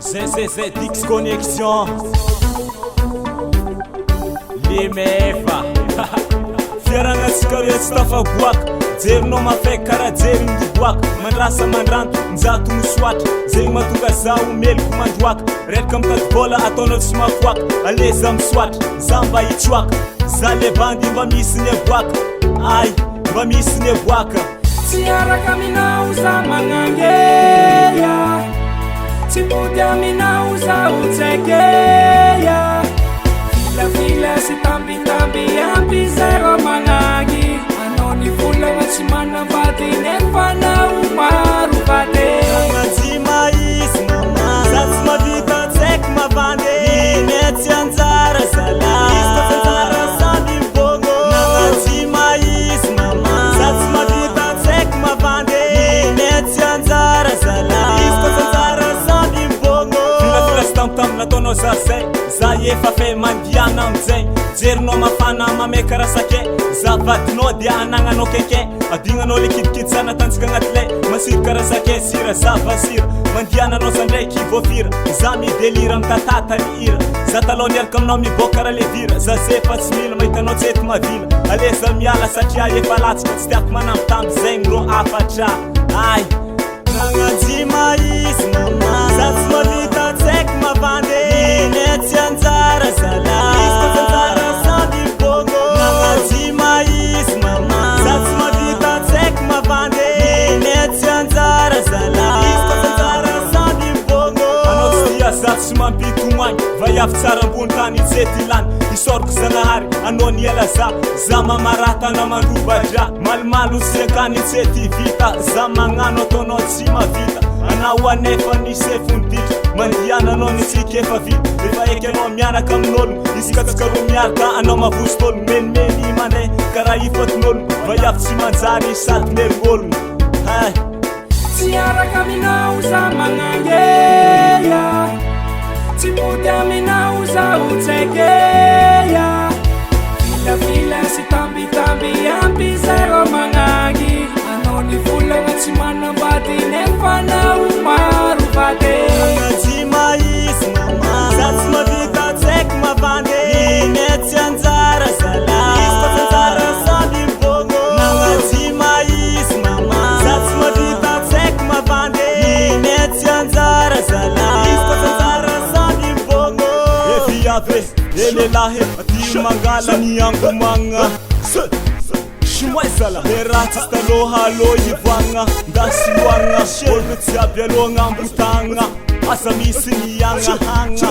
Dix Connexion Limefa Fiarana sikare stafa guak Jerinao mafay kara jerin duguak Mandrasa mandranto njato miswatra Zegny matonga zaho meliko mandroaka Redaka mitady bola ataonao tsy makoaka Aleza miswatra za mba hitsoaka Za le bandy mba misy ny aboaka Ay mba misy ny aboaka Tsy araka aminao za magnangeya Tsy mody aminao za hotsaikeya Fila sy tambitamby ampy zero magnagny Anao ny volagna tsy manambady nefa nao maro vade Nagnanjy maizy mama Za tsy mavita tsaiky mavandy Ine tsy anjara zala Izy ka tsy anjara samby mbongo Nagnanjy maizy mama Za tsy mavita tsaiky mavandy Ine tsy anjara zala Izy ka tsy anjara samby mbongo Filafila sy tambitamby nataonao za zay Za efa fe mandiana amizay Jerinao mafana mame kara sake Za vadinao dia anagnanao keke Adignanao le kidikidy sana tantsika agnaty lay Masiro kara sake sira za vasira Mandiananao sandraiky voafira Za midelira mitatata ny hira Za talao niaraka aminao miboaka kara le vira Za zefa tsy mila mahitanao tsy eto mavila Aleza miala satria efa latsika Tsy tiako manambitamby zay ngro afatra Ay Nagnanjy maizy mama Za tsy mavita tsaiky mavandy Ine tsy anjara zala Izy ka tsy anjara samby mbongo Nagnanjy maizy mama Za tsy mavita tsaiky mavandy Ine tsy anjara zala Izy ka tsy anjara samby mbongo Anao tsy dia za tsy mampitomagny Vaiavy tsara ambony tany itsety ilany Isoroko zanahary anao niela za mamarata mandrovadra Malomalo sy akany itsety vita Za magnano ataonao tsy mavita Anao anefa nisy efonditra Mandiananao nitsika efa vita Refa eky anao miaraka amin'olo Isika tsy karo miaraka anao mavositolo Menimeny manday kara ifatin'olo Vaiavy tsy manjary sady merin'olona Tsy araka aminao za magnangeya Tsy mody aminao za hotsaikeya Fila sy tambitamby ampy zero magnagny Anao ny volagna tsy manambady nefa nao maro vade Nagnanjy maizy mama Za tsy mavita tsaiky mavandy Ine tsy anjara zala Izy ka tsy anjara samby mbongo Nagnanjy maizy mama Za tsy mavita tsaiky mavandy Ine tsy anjara zala Izy ka tsy anjara samby mbongo Viave, lelahy aty mangala ny angomagna Shimoy zala Le raha tsy taloha aloha ivagna Ndasiloagna Olo tsy aby aloha gn'ambotagna Asa misy ny agnahagna